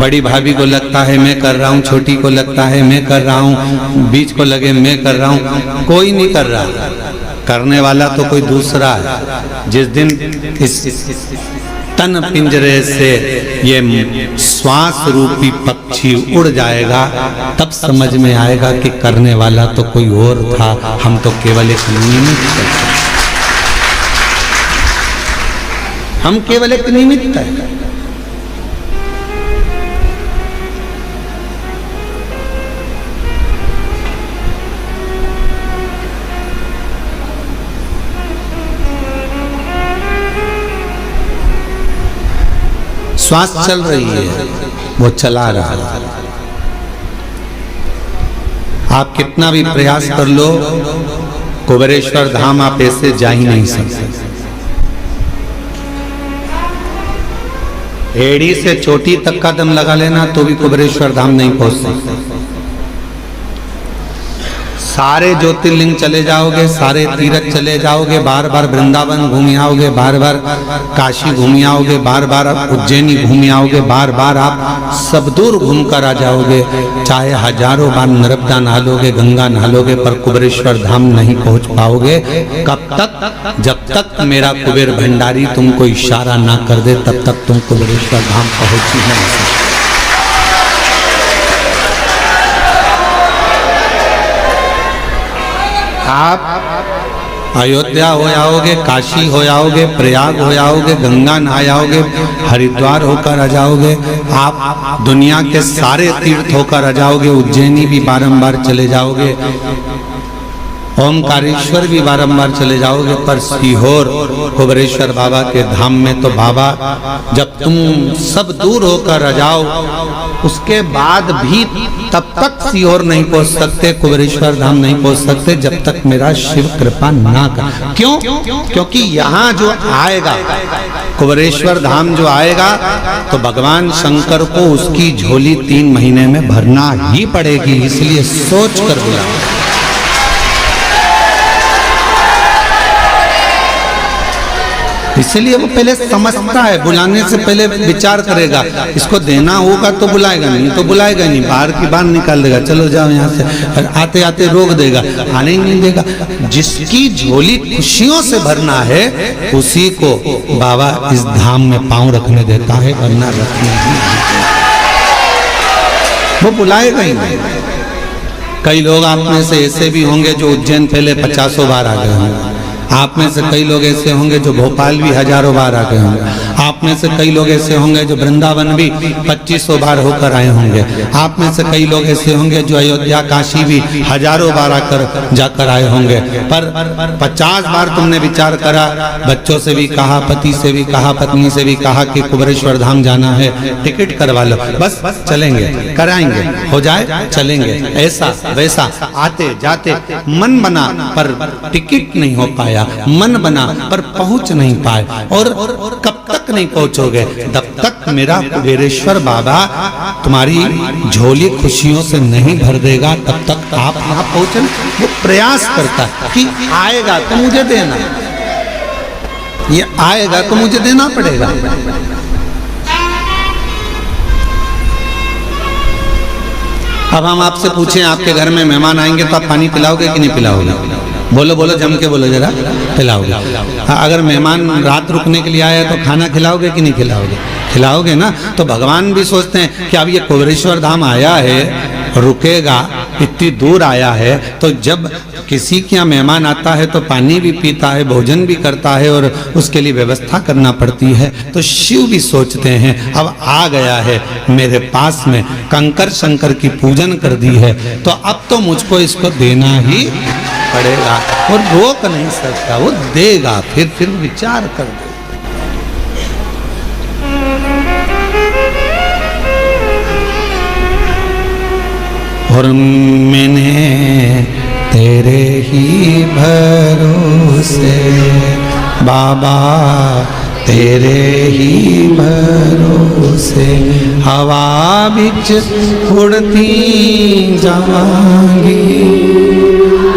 बड़ी भाभी को लगता है मैं कर रहा हूँ, छोटी को लगता है मैं कर रहा हूँ, बीच को लगे मैं कर रहा हूँ, कोई नहीं कर रहा। करने वाला तो कोई दूसरा है। जिस दिन इस तन पिंजरे से ये श्वास रूपी पक्षी उड़ जाएगा तब समझ में आएगा कि करने वाला तो कोई और था, हम तो केवल एक निमित्त थे। हम केवल एक निमित्त है। श्वास चल रही है, वो चला रहा है। आप कितना भी प्रयास कर लो, कुबेरेश्वर धाम आप ऐसे जा ही नहीं सकते। एड़ी से चोटी तक का दम लगा लेना तो भी कुबेरेश्वर धाम नहीं पहुंच सकते। सारे ज्योतिर्लिंग चले जाओगे, सारे तीर्थ चले जाओगे, बार बार वृंदावन घूम आओगे, बार बार काशी घूम आओगे, बार बार उज्जैनी घूम आओगे, बार बार आप सब दूर घूम कर आ जाओगे, चाहे हजारों बार नर्मदा नहालोगे, गंगा नहालोगे, पर कुबेरेश्वर धाम नहीं पहुंच पाओगे। कब तक? जब तक मेरा कुबेर भंडारी तुमको इशारा ना कर दे तब तक तुम कुबेरेश्वर धाम पहुंच ही नहीं सकते। आप अयोध्या हो आओगे, काशी हो आओगे, प्रयाग हो आओगे, गंगा नहा आओगे, हरिद्वार होकर आ जाओगे, आप दुनिया के सारे तीर्थ होकर आ जाओगे, उज्जैनी भी बारंबार चले जाओगे, ओमकारेश्वर भी बारंबार चले जाओगे, पर सीहोर कुबेरेश्वर बाबा के धाम में तो बाबा जब तुम सब दूर होकर आ जाओ उसके बाद भी तब तक सीहोर नहीं पहुंच सकते, कुबेरेश्वर धाम नहीं पहुंच सकते जब तक मेरा शिव कृपा ना कर। क्यों? क्योंकि यहाँ जो आएगा, कुबेरेश्वर धाम जो आएगा तो भगवान शंकर को उसकी झोली 3 महीने में भरना ही पड़ेगी, इसलिए सोच कर बुलाओ। इसलिए वो पहले समझता है, बुलाने से पहले विचार करेगा, इसको देना होगा तो बुलाएगा, नहीं तो बुलाएगा नहीं, बाहर की बाहर निकाल देगा, चलो जाओ यहाँ से, आते आते रोक देगा, आने ही नहीं देगा। जिसकी झोली खुशियों से भरना है उसी को बाबा इस धाम में पांव रखने देता है, वरना रखने नहीं, वो बुलाएगा ही नहीं। कई लोग आप में से ऐसे भी होंगे जो उज्जैन पहले 50 बार आ गए होंगे, आप में से कई लोग ऐसे होंगे जो भोपाल भी हजारों बार आ गए होंगे, आप में से कई लोग ऐसे होंगे जो वृंदावन भी 2500 बार होकर आए होंगे, आप में से कई लोग ऐसे होंगे जो अयोध्या काशी भी हजारों बार आकर जाकर आए होंगे, पर 50 बार तुमने विचार करा, बच्चों से भी कहा, पति से भी कहा, पत्नी से भी कहा कि कुबेरेश्वर धाम जाना है, टिकट करवा लो, बस चलेंगे, कराएंगे, हो जाए चलेंगे, ऐसा वैसा, आते जाते मन बना पर टिकट नहीं हो पाया, मन बना पर पहुंच नहीं पाए। और कब तक नहीं पहुंचोगे? तब तक मेरा कुबेरेश्वर बाबा तुम्हारी झोली खुशियों से नहीं भर देगा, तब तक आप वहां पहुंचे। वो प्रयास करता है कि आएगा तो मुझे देना, ये आएगा तो मुझे देना पड़ेगा। अब हम आपसे पूछें, आपके घर में मेहमान आएंगे तो आप पानी पिलाओगे कि नहीं पिलाओगे? बोलो बोलो, जम के बोलो जरा, खिलाओगे। अगर मेहमान रात रुकने के लिए आया है तो खाना खिलाओगे कि नहीं खिलाओगे? खिलाओगे ना। तो भगवान भी सोचते हैं कि अब ये कुबेरेश्वर धाम आया है, रुकेगा, इतनी दूर आया है, तो जब किसी के यहाँ मेहमान आता है तो पानी भी पीता है, भोजन भी करता है और उसके लिए व्यवस्था करना पड़ती है। तो शिव भी सोचते हैं अब आ गया है मेरे पास में, कंकर शंकर की पूजन कर दी है, तो अब तो मुझको इसको देना ही पड़ेगा, और रोक नहीं सकता, वो देगा, फिर विचार कर दे। और मैंने तेरे ही भरोसे बाबा, तेरे ही भरोसे हवा बिच उड़ती जावांगी,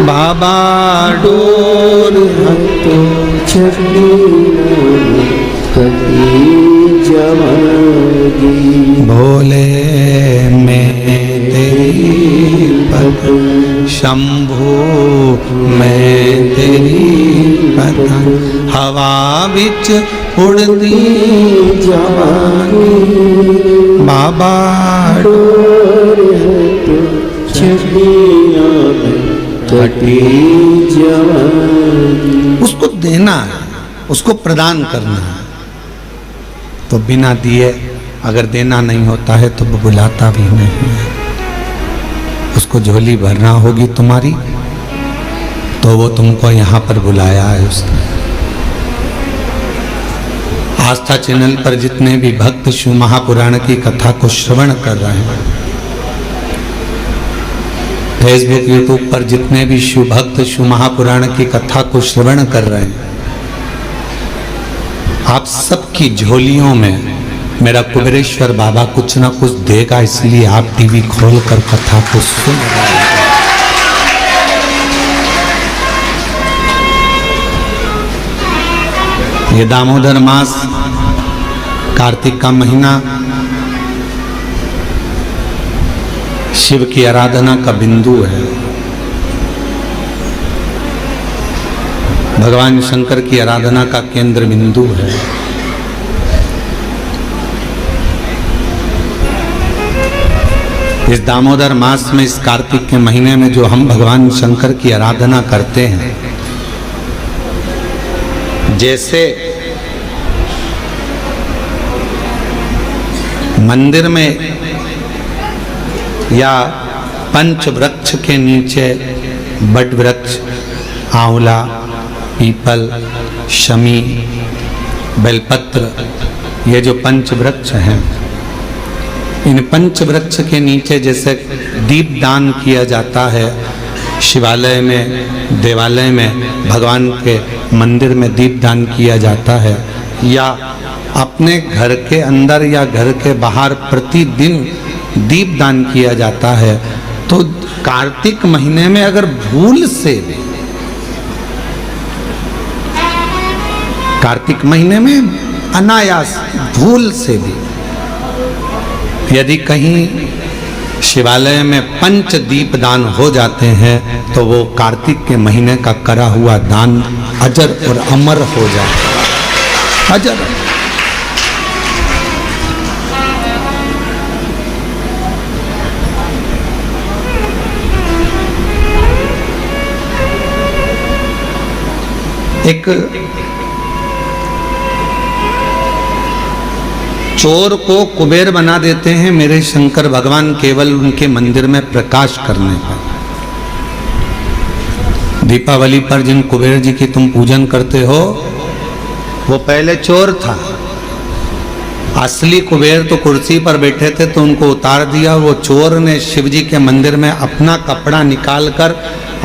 बाबा डोर हटो छड़ी कटी जवानी। भोले मैं तेरी पतंग, शंभू मैं तेरी पतंग, हवा बिच उड़ती जवानी। बाबा डोर है तो छड़िया में कटी जवानी। उसको देना है, उसको प्रदान करना है। तो बिना दिए अगर देना नहीं होता है तो वो बुलाता भी नहीं है। उसको झोली भरना होगी तुम्हारी तो वो तुमको यहाँ पर बुलाया है उसने। आस्था चैनल पर जितने भी भक्त शिव महापुराण की कथा को श्रवण कर रहे हैं, फेसबुक यूट्यूब पर जितने भी शिव भक्त शिव महापुराण की कथा को श्रवण कर रहे हैं, आप सबकी झोलियों में मेरा कुबेरेश्वर बाबा कुछ ना कुछ देगा, इसलिए आप टीवी खोलकर कथा को सुन रहे हैं। ये दामोदर मास, कार्तिक का महीना शिव की आराधना का बिंदु है। भगवान शंकर की आराधना का केंद्र बिंदु है। इस दामोदर मास में, इस कार्तिक के महीने में जो हम भगवान शंकर की आराधना करते हैं, जैसे मंदिर में या पंच वृक्ष के नीचे बट वृक्ष, आंवला, पीपल, शमी, बेलपत्र, ये जो पंच वृक्ष हैं, इन पंच वृक्ष के नीचे जैसे दीप दान किया जाता है, शिवालय में, देवालय में, भगवान के मंदिर में दीप दान किया जाता है, या अपने घर के अंदर या घर के बाहर प्रतिदिन दीप दान किया जाता है, तो कार्तिक महीने में अगर भूल से भी, कार्तिक महीने में अनायास भूल से भी यदि कहीं शिवालय में पंच दीप दान हो जाते हैं तो वो कार्तिक के महीने का करा हुआ दान अजर और अमर हो जाता है। अजर। एक चोर को कुबेर बना देते हैं मेरे शंकर भगवान केवल उनके मंदिर में प्रकाश करने पर। दीपावली पर जिन कुबेर जी की तुम पूजन करते हो वो पहले चोर था। असली कुबेर तो कुर्सी पर बैठे थे तो उनको उतार दिया। वो चोर ने शिव जी के मंदिर में अपना कपड़ा निकालकर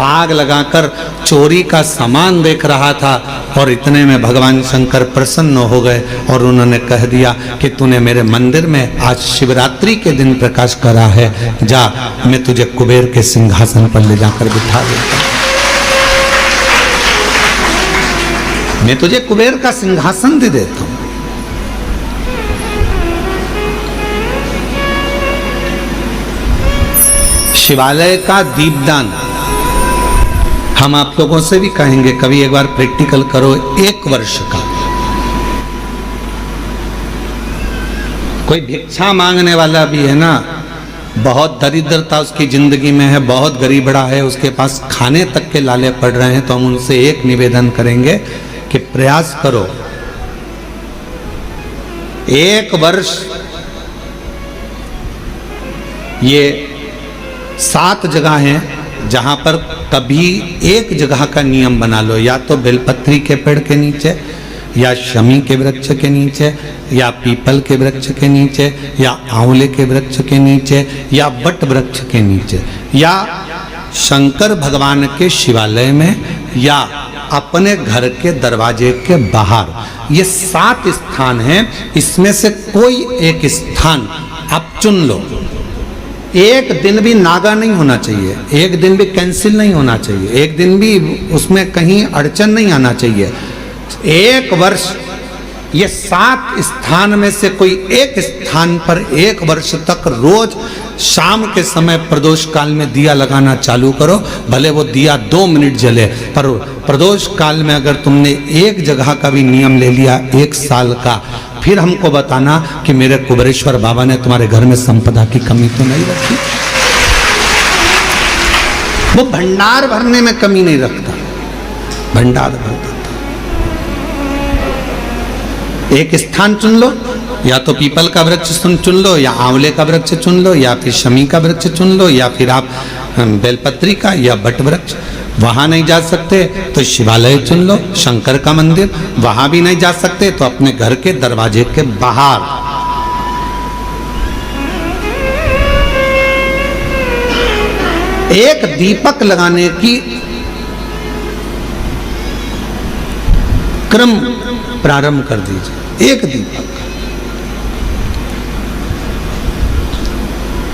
आग लगाकर चोरी का सामान देख रहा था, और इतने में भगवान शंकर प्रसन्न हो गए और उन्होंने कह दिया कि तूने मेरे मंदिर में आज शिवरात्रि के दिन प्रकाश करा है, जा मैं तुझे कुबेर के सिंहासन पर ले जाकर बिठा देता हूं। मैं तुझे कुबेर का सिंहासन दे देता हूं। शिवालय का दीपदान हम आप लोगों से भी कहेंगे, कभी एक बार प्रैक्टिकल करो। 1 वर्ष का कोई भिक्षा मांगने वाला भी है ना, बहुत दरिद्रता उसकी जिंदगी में है, बहुत गरीबड़ा है, उसके पास खाने तक के लाले पड़ रहे हैं, तो हम उनसे एक निवेदन करेंगे कि प्रयास करो 1 वर्ष ये 7 जगह हैं जहां पर कभी एक जगह का नियम बना लो, या तो बेलपत्री के पेड़ के नीचे, या शमी के वृक्ष के नीचे, या पीपल के वृक्ष के नीचे, या आंवले के वृक्ष के नीचे, या बट वृक्ष के नीचे, या शंकर भगवान के शिवालय में, या अपने घर के दरवाजे के बाहर। ये 7 स्थान हैं, इसमें से कोई एक स्थान आप चुन लो। एक दिन भी नागा नहीं होना चाहिए, एक दिन भी कैंसिल नहीं होना चाहिए, एक दिन भी उसमें कहीं अड़चन नहीं आना चाहिए। 1 वर्ष ये 7 स्थान में से कोई एक स्थान पर 1 वर्ष तक रोज शाम के समय प्रदोष काल में दिया लगाना चालू करो। भले वो दिया 2 मिनट जले, पर प्रदोष काल में अगर तुमने एक जगह का भी नियम ले लिया 1 साल का, फिर हमको बताना कि मेरे कुबेरेश्वर बाबा ने तुम्हारे घर में संपदा की कमी तो नहीं रखी। वो भंडार भरने में कमी नहीं रखता, भंडार भरता। एक स्थान चुन लो, या तो पीपल का वृक्ष चुन लो, या आंवले का वृक्ष चुन लो, या फिर शमी का वृक्ष चुन लो, या फिर आप बेलपत्री का या बट वृक्ष। वहां नहीं जा सकते तो शिवालय चुन लो, शंकर का मंदिर। वहां भी नहीं जा सकते तो अपने घर के दरवाजे के बाहर। एक दीपक लगाने की क्रम प्रारंभ कर दीजिए, एक दीपक।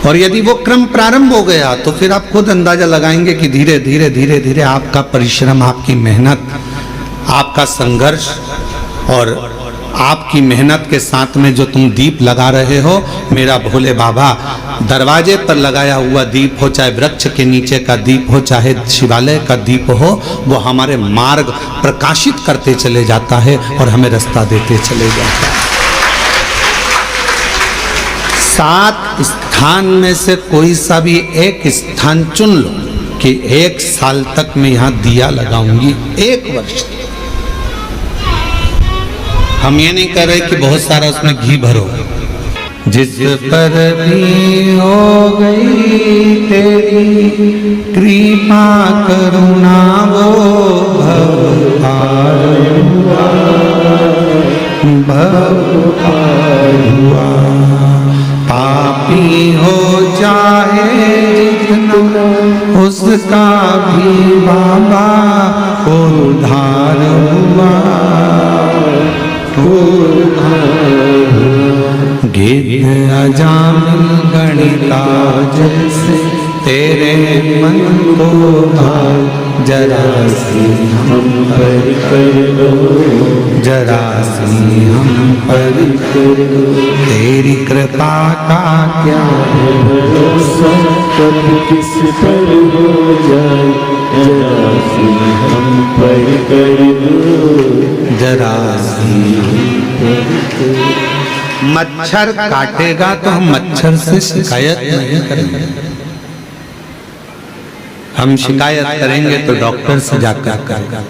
और यदि वो क्रम प्रारंभ हो गया तो फिर आप खुद अंदाजा लगाएंगे कि धीरे धीरे धीरे धीरे आपका परिश्रम, आपकी मेहनत, आपका संघर्ष और आपकी मेहनत के साथ में जो तुम दीप लगा रहे हो, मेरा भोले बाबा दरवाजे पर लगाया हुआ दीप हो, चाहे वृक्ष के नीचे का दीप हो, चाहे शिवालय का दीप हो, वो हमारे मार्ग प्रकाशित करते चले जाता है और हमें रास्ता देते चले जाता है। 7 स्थान में से कोई सा भी एक स्थान चुन लो कि 1 साल तक मैं यहां दिया लगाऊंगी, 1 वर्ष। हम ये नहीं कर रहे कि बहुत सारा उसमें घी भरो। जिस पर भी हो गई तेरी कृपा करुणा वो भव पार हुआ। पापी हो चाहे जितना उसका भी बाबा को उद्धार हुआ। गिद्ध अजामिल गणिता जैसे तेरे मन को भाग, जरा सी हम पर कर दो, जरा सी हम पर कर दो। तेरी कृपा का क्या है भरोसा, कब किस पर हो जाए, जरा सी हम पर कर दो, जरा सी हम पर कर दो। मच्छर काटेगा तो हम मच्छर से शिकायत नहीं करेंगे, हम शिकायत करेंगे तो डॉक्टर से जाकर करेंगे।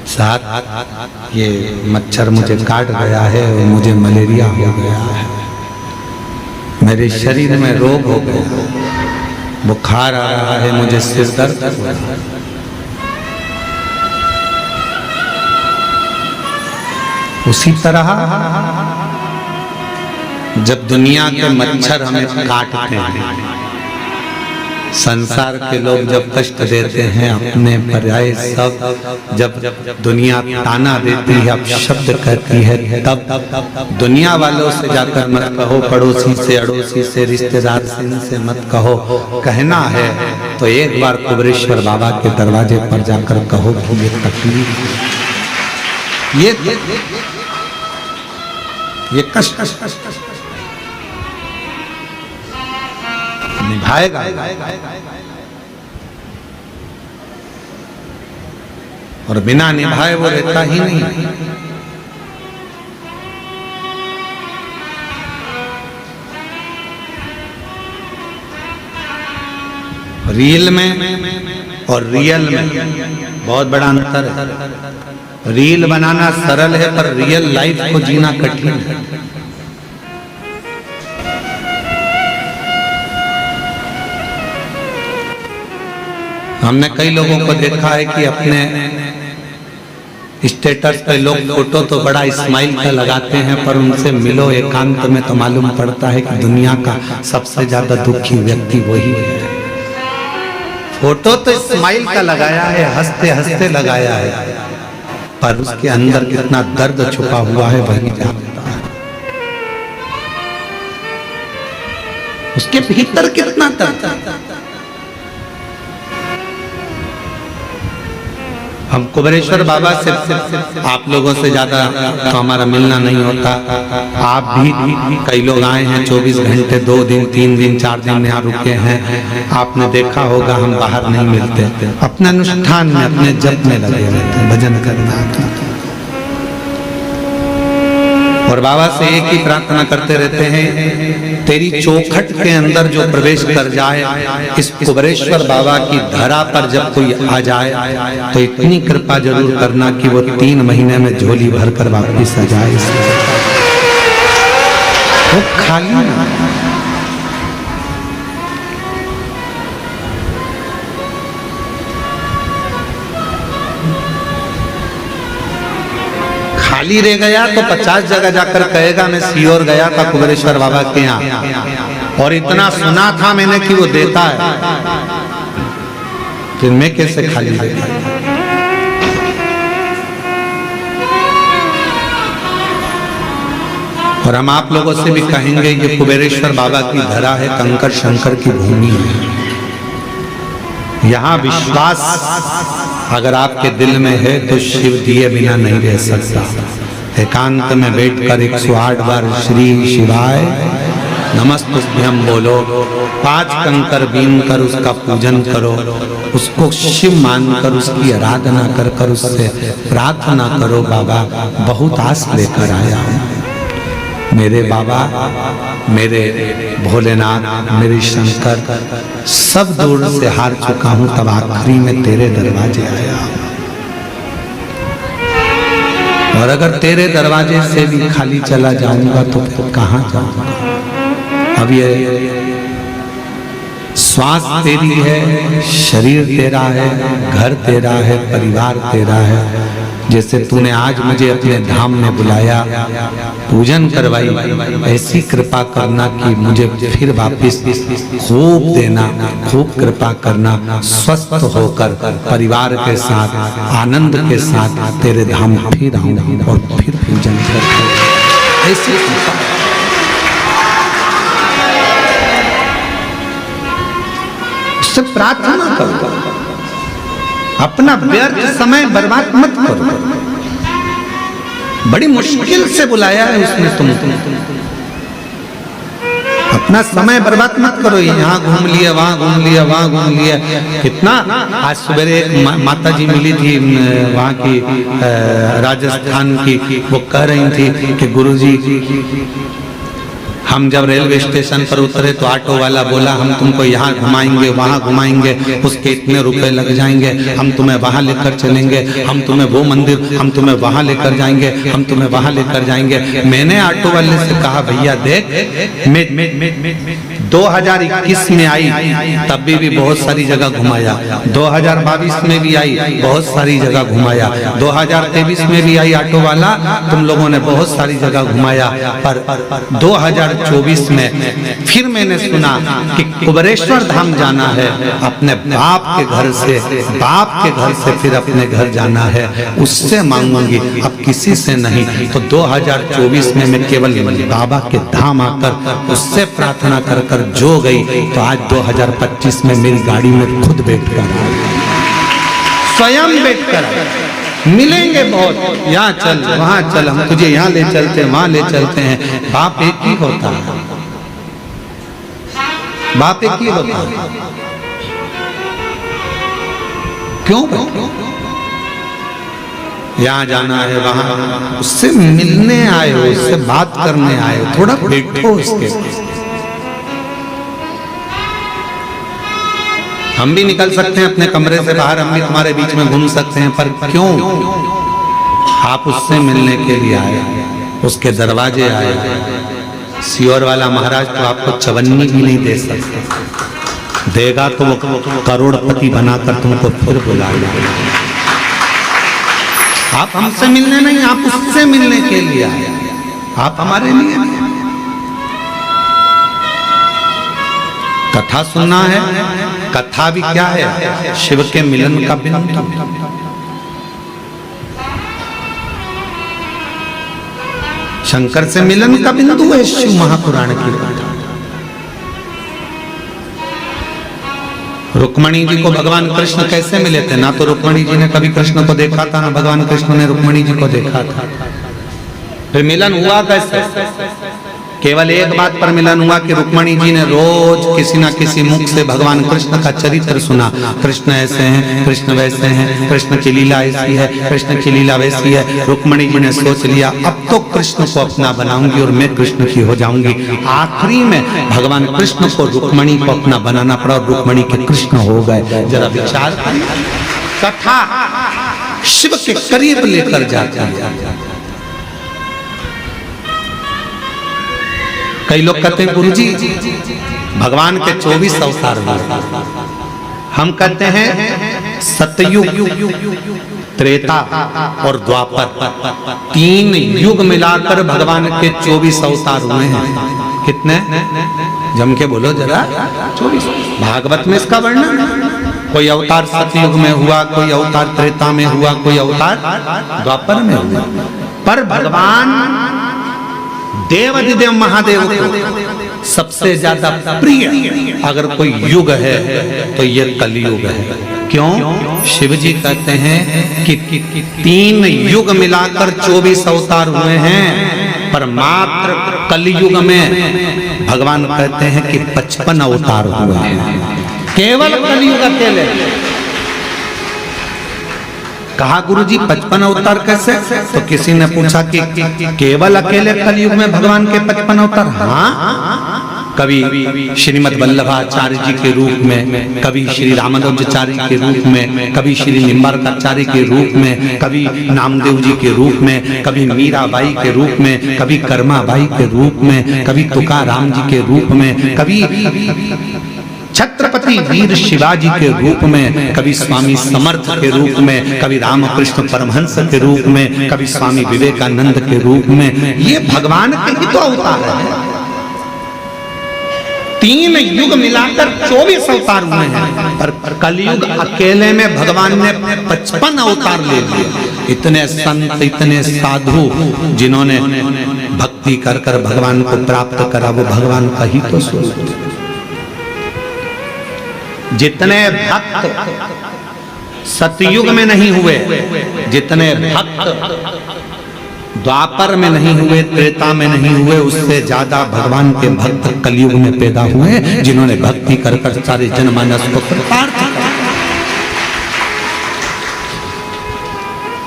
साथ ये मच्छर मुझे काट गया है और मुझे मलेरिया हो गया है, मेरे शरीर में रोग हो गया, बुखार आ रहा है, मुझे सिर दर्द हो रहा है। उसी तरह जब दुनिया के मच्छर हमें काटते हैं, संसार के लोग जब कष्ट देते हैं, अपने पर्याय सब जब दुनिया ताना देती है, अब शब्द कहती है, तब दुनिया वालों से जाकर मत कहो, पड़ोसी से, अड़ोसी से, रिश्तेदार से, इनसे मत कहो। कहना है तो एक बार कुबेरेश्वर बाबा के दरवाजे पर जाकर कहो कि ये तकलीफ, ये कष्ट निभाएगा। और बिना निभाए वो रहता ही नहीं। रील में और रियल में बहुत बड़ा अंतर है। रील बनाना सरल है पर रियल लाइफ को जीना कठिन है। हमने कई लोगों को देखा है कि अपने स्टेटस पे लोग फोटो तो बड़ा स्माइल का लगाते हैं, पर उनसे मिलो एकांत में तो मालूम पड़ता है कि दुनिया का सबसे ज्यादा दुखी व्यक्ति वही है। फोटो तो स्माइल का लगाया है, हंसते हंसते लगाया है, पर उसके अंदर कितना दर्द छुपा हुआ है वही जानता है। उसके भीतर कितना दर्द। हम कुबेरेश्वर बाबा से आप लोगों से ज्यादा तो हमारा मिलना नहीं होता। आप भी कई लोग आए हैं 24 घंटे 2 दिन 3 दिन 4 दिन यहाँ रुके हैं। आपने देखा होगा हम बाहर नहीं मिलते, अपने अनुष्ठान में अपने जप में लगे रहते हैं, भजन करना। और बाबा से एक ही प्रार्थना करते रहते हैं, तेरी चौखट के अंदर जो प्रवेश कर जाए, इस कुबेरेश्वर बाबा की धरा पर जब कोई आ जाए तो इतनी कृपा जरूर करना कि वो 3 महीने में झोली भर कर वापिस आ जाए। वो खाली ना, खाली रह गया तो 50 जगह जाकर कहेगा मैं सीहोर गया था कुबेरेश्वर बाबा के यहाँ और इतना सुना था मैंने कि वो देता है, फिर मैं कैसे खाली रह गया। और हम आप लोगों से भी कहेंगे ये कुबेरेश्वर बाबा की धरा है, कंकर शंकर की भूमि है। यहाँ विश्वास अगर आपके दिल में है तो शिव दिए बिना नहीं रह सकता। एकांत में बैठकर 108 बार श्री शिवाय नमस्तुभ्यम बोलो, 5 कंकर बीन कर उसका पूजन करो, उसको शिव मानकर उसकी आराधना कर कर उससे प्रार्थना करो, बाबा बहुत आस लेकर आया हूँ, मेरे बाबा मेरे भोलेनाथ मेरे शंकर सब दूर से हार चुका हूं, तब आखिरी में तेरे दरवाजे आया। और अगर तेरे दरवाजे से भी खाली चला जाऊंगा तो फिर कहां जाऊंगा। अब ये श्वास तेरी है, शरीर तेरा है, घर तेरा है, परिवार तेरा है। जैसे तूने आज मुझे अपने धाम में बुलाया, पूजन करवाई, ऐसी कृपा करना कि मुझे फिर वापस खूब देना, खूब कृपा करना, स्वस्थ होकर परिवार के साथ आनंद के साथ तेरे धाम फिर आऊं और फिर पूजन कर। ऐसी उससे प्रार्थना करो, अपना व्यर्थ समय बर्बाद मत करो। बड़ी मुश्किल से बुलाया है उसने तुम अपना समय बर्बाद मत करो। यहाँ घूम लिया, वहाँ घूम लिया, वहाँ घूम लिया। कितना आज सवेरे एक माता जी मिली थी वहाँ की राजस्थान की, वो कह रही थी कि गुरुजी हम जब रेलवे स्टेशन पर उतरे तो ऑटो वाला बोला हम तुमको यहाँ घुमाएंगे वहाँ घुमाएंगे, उसके इतने रुपए लग जाएंगे, हम तुम्हें वहाँ लेकर चलेंगे, हम तुम्हें वो मंदिर, हम तुम्हें वहाँ लेकर जाएंगे, हम तुम्हें वहाँ लेकर जाएंगे। मैंने ऑटो वाले से कहा भैया देख मैं 2021 में आई तब भी बहुत सारी जगह घुमाया, 2022 में भी आई बहुत सारी जगह घुमाया, 2023 में भी आई ऑटो वाला, तुम लोगों ने बहुत सारी जगह घुमाया, पर 2024 में फिर मैंने सुना कि कुबेरेश्वर धाम जाना है, अपने बाप के घर से, बाप के घर से फिर अपने घर जाना है, उससे मांगूंगी अब किसी से नहीं। तो 2024 में मैं केवल बाबा के धाम आकर उससे प्रार्थना कर कर जो गई, तो आज 2025 में मेरी गाड़ी में खुद बैठकर स्वयं बैठकर मिलेंगे बहुत, यहाँ चल वहाँ चल, हम तुझे यहाँ ले चलते हैं वहाँ ले चलते हैं। बाप एक ही होता है, बाप एक ही होता है। क्यों यहाँ जाना है वहाँ, उससे मिलने आए हो, उससे बात करने आए हो, थोड़ा बैठो उसके। हम भी निकल सकते हैं अपने कमरे से बाहर, हम भी तुम्हारे बीच में घूम सकते हैं, पर क्यों आप उससे मिलने के लिए आए, उसके दरवाजे आए। सीहोर वाला महाराज तो आपको चवन्नी भी नहीं दे सकता, देगा तो वो करोड़पति बनाकर तुमको फिर बुलाएगा। आप हमसे मिलने नहीं, आप उससे मिलने के लिए आए, आप हमारे लिए नहीं। कथा सुनना है, कथा भी क्या है, शिव के मिलन का बिंदु। शंकर से मिलन का बिंदु है शिव महापुराण की कथा। रुक्मणी जी को भगवान कृष्ण कैसे मिले थे? ना तो रुक्मणी जी ने कभी कृष्ण को देखा था, ना भगवान कृष्ण ने रुक्मणी जी को देखा था। फिर मिलन हुआ कैसे? केवल एक बात पर मिलन हुआ कि रुक्मणी जी ने रोज किसी ना किसी मुख से भगवान कृष्ण का चरित्र सुना। कृष्ण ऐसे हैं, कृष्ण वैसे हैं, कृष्ण की लीला ऐसी है, कृष्ण की लीला वैसी है। रुक्मणी जी ने सोच लिया अब तो कृष्ण को अपना बनाऊंगी और मैं कृष्ण की हो जाऊंगी। आखिरी में भगवान कृष्ण को रुक्मणी को अपना बनाना पड़ा और रुक्मणी के कृष्ण हो गए। जरा विचार करिए, कथा शिव के करीब लेकर जाता है। कई लोग कहते हैं गुरुजी भगवान के 24 अवतार हुए। हम कहते हैं सतयुग, त्रेता और द्वापर, 3 युग मिलाकर भगवान के 24 अवतार हुए हैं। कितने? जम के बोलो जरा। 24। भागवत में इसका वर्णन, कोई अवतार सतयुग में हुआ, कोई अवतार त्रेता में हुआ, कोई अवतार द्वापर में हुआ। पर भगवान देवाधिदेव महादेव को सबसे ज्यादा प्रिय अगर कोई युग है तो ये कलयुग है। क्यों? शिव जी कहते हैं कि 3 युग मिलाकर 24 अवतार हुए हैं, पर मात्र कलयुग में भगवान कहते हैं कि 55 अवतार हुए हैं। केवल कलयुग अकेले। कहा गुरुजी 55 अवतार कैसे? तो किसी ने पूछा कि केवल अकेले कलयुग में भगवान के 55 अवतार? हाँ, कभी श्रीमद वल्लभाचार्य जी के रूप में, कभी श्री रामानुजाचार्य के रूप में, कभी श्री निम्बारकाचार्य के रूप में, कभी नामदेव जी के रूप में, कभी मीराबाई के रूप में, कभी कर्माबाई के रूप में, कभी तुकाराम जी के रूप में, कभी छत्रपति वीर शिवाजी के रूप में, कभी स्वामी समर्थ के रूप में, कभी रामकृष्ण परमहंस के रूप में, कभी स्वामी विवेकानंद के रूप में। ये भगवान के ही तो अवतार है। 3 युग मिलाकर 24 अवतार हुए हैं, पर कलयुग अकेले में भगवान ने 55 अवतार ले लिए। इतने संत, इतने साधु जिन्होंने भक्ति कर कर भगवान को प्राप्त करा, वो भगवान का ही तो स्वरूप। जितने भक्त सतयुग में नहीं हुए, जितने भक्त द्वापर में नहीं हुए, त्रेता में नहीं हुए, उससे ज्यादा भगवान के भक्त कलयुग में पैदा हुए, जिन्होंने भक्ति कर कर सारे जनमानस को कृतार्थ किया।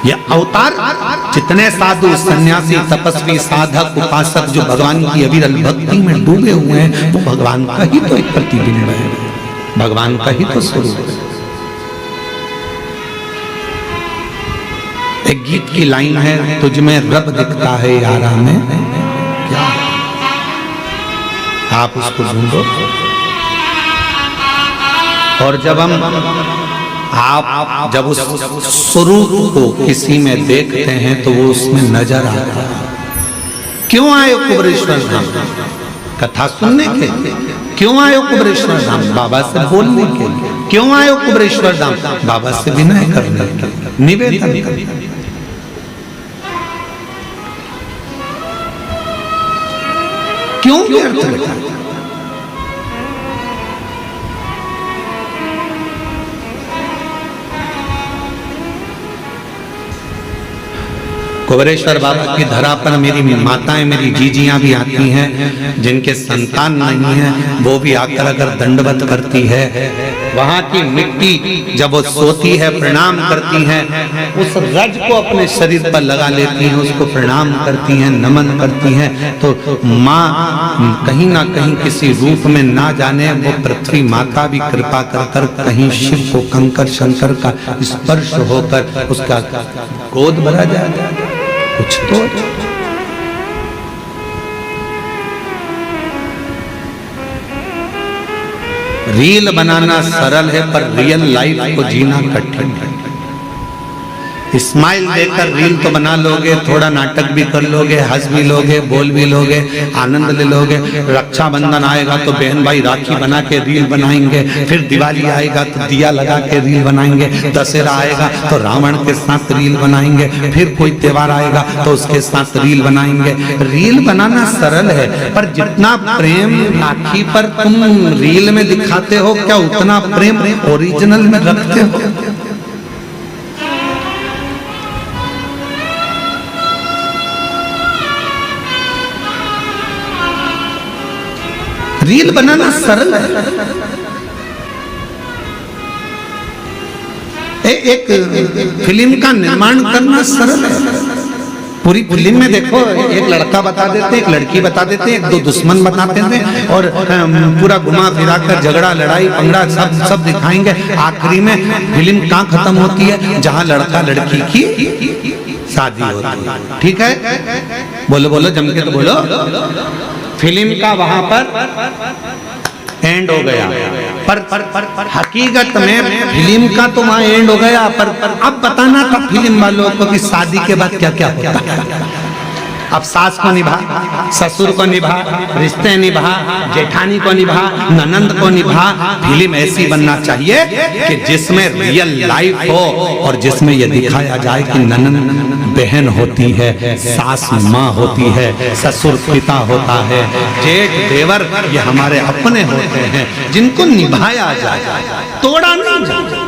यह अवतार जितने साधु, सन्यासी, तपस्वी, साधक, उपासक जो भगवान की अविरल भक्ति में डूबे हुए हैं, वो भगवान का ही तो एक प्रतिबिंब है, भगवान का ही तो स्वरूप है। एक गीत की लाइन है, तुझ में रब दिखता है यारा में, क्या आप उसको ढूंढो। और जब आप जब उस स्वरूप को किसी में देखते हैं तो वो उसमें नजर आता है। क्यों आए कुबरेश्वर धाम? कथा सुनने के लिए। क्यों आए कुबरेश्वर धाम? बाबा से बोलने के लिए। क्यों आए कुबरेश्वर धाम? बाबा से विनय करने के लिए, निवेदन करने। क्यों व्यर्थ बेटा? कुबरेश्वर बाबा की धरा पर मेरी माताएं, मेरी जीजियां भी आती हैं, जिनके संतान नहीं है, वो भी आकर अगर दंडवत करती है। वहां की मिट्टी जब वो सोती है, प्रणाम करती हैं, उस रज को अपने शरीर पर लगा लेती हैं, उसको प्रणाम करती हैं, नमन करती हैं। तो माँ कहीं ना कहीं किसी रूप में ना जाने, वो पृथ्वी माता भी कृपा कर कर कहीं शिव को कंकर शंकर का स्पर्श होकर उसका गोद भरा जाए। कुछ तो रील बनाना सरल है, पर रियल लाइफ को जीना कठिन है। स्माइल देकर रील तो बना लोगे, थोड़ा नाटक भी कर लोगे, हंस भी लोगे, बोल भी लोगे, आनंद ले लोगे। रक्षाबंधन आएगा तो बहन भाई राखी बना के रील बनाएंगे, फिर दिवाली आएगा तो दिया लगा के रील बनाएंगे, दशहरा आएगा तो रावण के साथ रील बनाएंगे, फिर कोई त्योहार आएगा तो उसके साथ रील बनाएंगे। रील बनाना सरल है, पर जितना प्रेम राखी पर तुम रील में दिखाते हो, क्या उतना प्रेम ओरिजिनल में रखते हो? रील बनाना सरल है। एक फिल्म का निर्माण करना सरल है। पूरी फिल्म में देखो, एक लड़का बता देते हैं, एक लड़की बता देते हैं, एक दो दुश्मन बताते हैं, और पूरा घुमा फिरा कर झगड़ा लड़ाई पंगड़ा सब दिखाएंगे। आखिरी में फिल्म कहाँ खत्म होती है? जहाँ लड़का लड़की की शादी होती है। ठीक है, बोलो बोलो जम के तो बोलो। फिल्म का वहां पर एंड हो गया, पर हकीकत में फिल्म का तो वहां एंड हो गया, पर अब बताना था फिल्म वालों को कि शादी के बाद क्या क्या होता है। अब सास को निभा, ससुर को निभा, रिश्ते निभा, जेठानी को निभा, ननंद को निभा। फिल्म ऐसी बनना चाहिए कि जिसमें रियल लाइफ हो और जिसमें यह दिखाया जाए कि ननंद बहन होती है, सास माँ होती है, ससुर पिता होता है, जेठ देवर ये हमारे अपने होते हैं, जिनको निभाया जाए, तोड़ा नहीं जाए।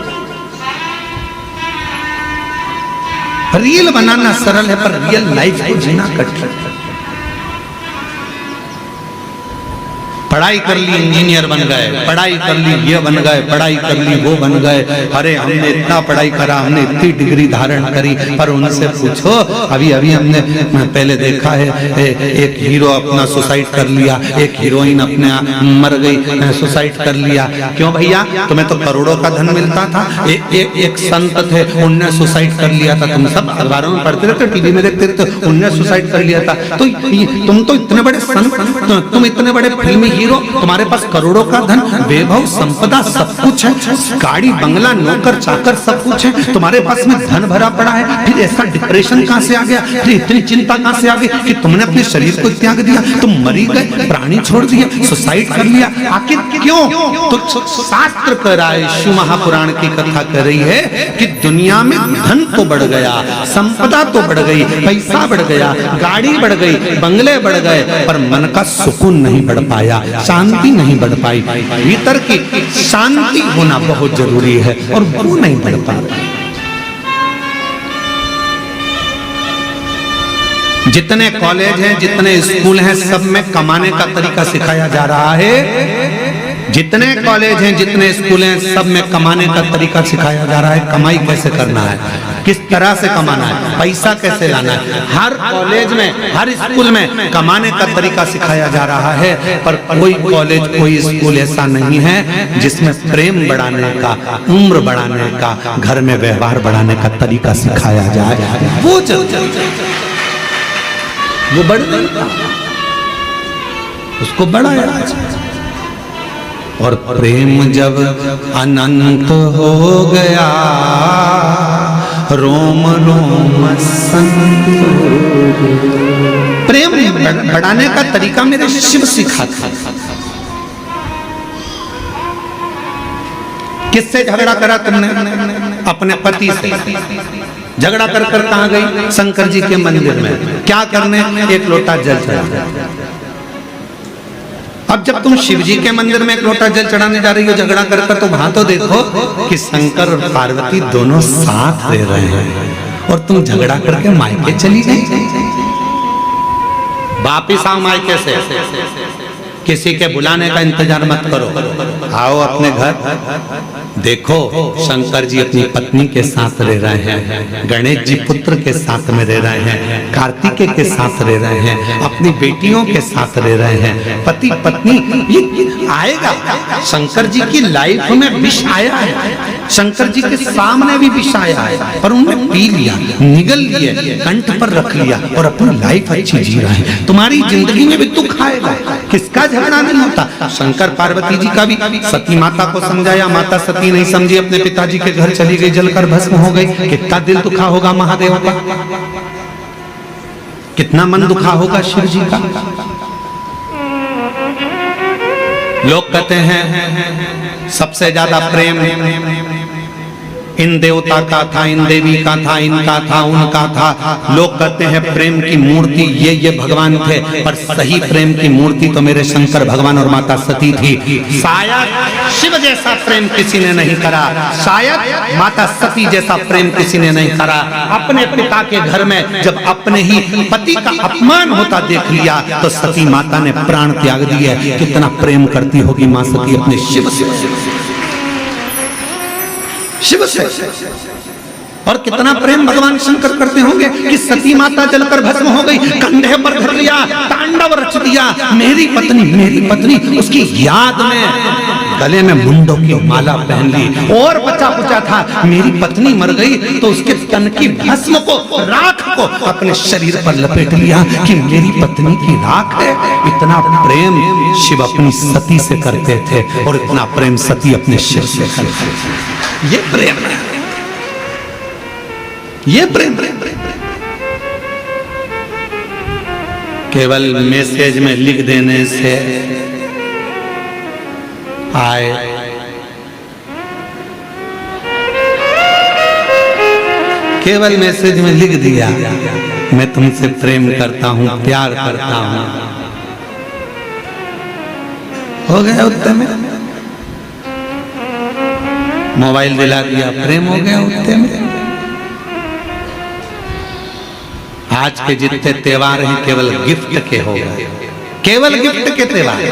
रील बनाना सरल है, पर रियल लाइफ को जीना कठिन है। पढ़ाई कर ली इंजीनियर बन गए, पढ़ाई कर ली ये बन गए, पढ़ाई कर ली वो बन गए। अरे हमने इतना पढ़ाई करा, हमने इतनी डिग्री धारण करी, पर उनसे पूछो, अभी अभी हमने पहले देखा है एक हीरो अपना सुसाइड कर लिया, एक हीरोइन अपने मर गई, सुसाइड कर लिया। क्यों भैया? तुम्हें तो करोड़ों का धन मिलता था। एक संत थे, उनने सुसाइड कर लिया था। तुम सब अखबारों में पढ़ते रहते, टीवी में देखते रहते, उनने सुसाइड कर लिया था। तो तुम तो इतने बड़े संत, तुम इतने बड़े फिल्मी हीरो, तुम्हारे पास करोड़ों का धन, वैभव संपदा सब कुछ है, गाड़ी बंगला नौकर चाकर सब कुछ है, तुम्हारे पास में धन भरा पड़ा है, फिर ऐसा डिप्रेशन कहां से आ गया? फिर इतनी चिंता कहां से आ गई कि तुमने अपने शरीर को त्याग दिया, तुम मरी गए, प्राणी छोड़ दिए, सुसाइड कर लिया? आखिर क्यों? तो शास्त्र कह रहा है, शिव महापुराण की कथा कर रही है कि दुनिया में धन तो बढ़ गया, संपदा तो बढ़ गई, पैसा बढ़ गया, गाड़ी बढ़ गई, बंगले बढ़ गए, पर मन का सुकून नहीं बढ़ पाया, शांति नहीं बढ़ पाई। भीतर की शांति होना बहुत जरूरी है, और वो नहीं बढ़ पा रहा। जितने कॉलेज हैं, जितने स्कूल हैं, सब में कमाने का तरीका सिखाया जा रहा है। जितने कॉलेज हैं, जितने स्कूल हैं, सब में कमाने का तरीका सिखाया जा रहा है। कमाई कैसे करना है, किस तरह से कमाना है, पैसा कैसे लाना है। हर कॉलेज में, हर स्कूल में कमाने का तरीका सिखाया जा रहा है, पर कोई कॉलेज, कोई स्कूल ऐसा नहीं है जिसमें प्रेम बढ़ाने का, उम्र बढ़ाने का, घर में व्यवहार बढ़ाने का तरीका सिखाया जाए। वो बढ़ नहीं था, उसको बढ़ाया जाए। और प्रेम जब अनंत हो गया, रोम रोम संत हो गया। प्रेम बढ़ाने का तरीका मेरे शिव सिखाता। किससे झगड़ा करा तुमने? अपने पति से झगड़ा कर कर कहां गई? शंकर जी के मंदिर में। क्या करने? एक लोटा जल चढ़ा। अब जब तुम शिव जी के मंदिर में एक लोटा जल चढ़ाने जा रही हो झगड़ा कर कर, तो वहां तो देखो कि शंकर और पार्वती दोनों साथ रह रहे हैं, और तुम झगड़ा करके मायके चली गई। वापिस आओ मायके से, किसी के बुलाने का इंतजार मत करो, आओ अपने घर। देखो शंकर जी अपनी पत्नी के साथ रह रहे हैं, गणेश जी पुत्र के साथ में रह रहे हैं, कार्तिकेय के साथ रह रहे हैं, अपनी बेटियों के साथ रह रहे हैं, पति पत्नी। ये आएगा, शंकर जी की लाइफ में विष आया है, शंकर जी के सामने भी विष आया है, पर उन्होंने पी लिया, निगल लिए, कंठ पर रख लिया और अपनी लाइफ अच्छी जी रहे हैं। तुम्हारी जिंदगी में भी दुख आएगा, किसका झगड़ा नहीं होता। शंकर पार्वती जी का भी सती माता को समझाया, माता सती नहीं समझी, अपने पिताजी के घर चली गई, जलकर भस्म हो गई। कितना दिल दुखा होगा महादेव का, कितना मन दुखा होगा शिव जी का। लोग कहते हैं सबसे ज्यादा प्रेम इन देवता का था, इन देवी का था, इनका था, उनका था। लोग कहते हैं प्रेम की मूर्ति ये भगवान थे, पर सही प्रेम की मूर्ति तो मेरे शंकर भगवान और माता सती थी। शायद शिव जैसा प्रेम किसी ने नहीं करा, शायद माता सती जैसा प्रेम किसी ने नहीं करा। अपने पिता के घर में जब अपने ही पति का अपमान होता देख लिया तो सती माता ने प्राण त्याग दिए। कितना प्रेम करती होगी मां सती अपने शिव से, शिव से। और कितना प्रेम भगवान शंकर करते होंगे कि सती माता जलकर भस्म हो गई, कंधे पर धर लिया, तांडव रच दिया, मेरी पत्नी, उसकी याद में गले में मुंडों की माला पहन ली। और बचा कुचा था, मेरी पत्नी मर गई तो उसके तन की भस्म को, राख को अपने शरीर पर लपेट लिया कि मेरी पत्नी की राख है। इतना प्रेम शिव अपनी सती से करते थे और इतना प्रेम सती अपने शिव से करते थे। ये प्रेम है, ये प्रेम। केवल मैसेज में लिख देने से आए, केवल मैसेज में लिख दिया मैं तुमसे प्रेम करता हूं, प्यार करता हूं, हो गया उत्तर में। मोबाइल दिला दिया, प्रेम हो गया उत्तर में। आज के जितने त्योहार हैं केवल गिफ्ट के हो गए, केवल गिफ्ट के त्योहार।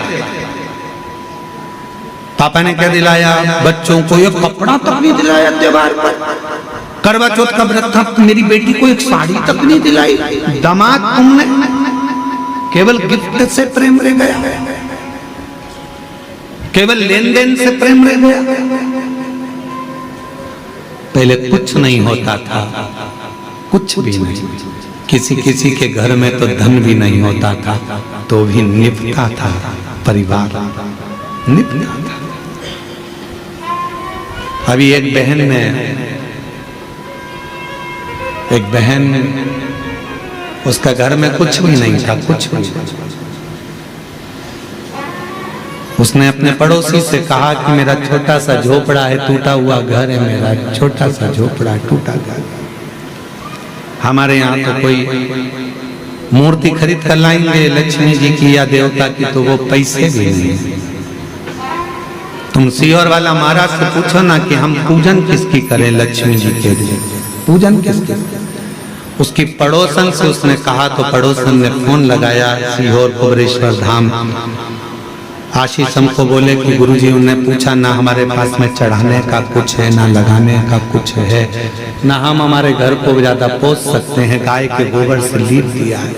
पापा ने क्या दिलाया बच्चों को? एक कपड़ा तक नहीं दिलाया त्योहार पर। करवा चौथ का व्रत था, मेरी बेटी को एक साड़ी तक नहीं दिलाई। दामाद तुमने केवल गिफ्ट से प्रेम रह गया, केवल लेन देन से प्रेम रह गया। पहले कुछ नहीं होता था, कुछ भी नहीं। किसी के घर में तो धन भी नहीं होता था तो भी निभता था, परिवार निभता था। अभी एक बहन उसका घर में कुछ भी नहीं था, कुछ भी। उसने अपने पड़ोसी से कहा कि मेरा छोटा सा झोपड़ा है, टूटा हुआ घर है, मेरा छोटा सा झोपड़ा टूटा घर। हमारे यहाँ तो कोई मूर्ति खरीद कर लाएंगे लक्ष्मी जी की या देवता की तो वो पैसे भी नहीं। तुम सीहोर वाला महाराज से पूछो ना कि हम पूजन किसकी करें, लक्ष्मी जी के लिए पूजन किसकी? उसकी पड़ोसन से उसने कहा तो पड़ोसन ने फोन लगाया सीहोर कुबरेश्वर धाम। आशीष हमको बोले कि गुरुजी, उन्होंने पूछा ना हमारे पास में चढ़ाने का कुछ है, ना लगाने का कुछ है, ना हम हमारे घर को ज्यादा पोस सकते हैं, गाय के गोबर से लीप दिया है।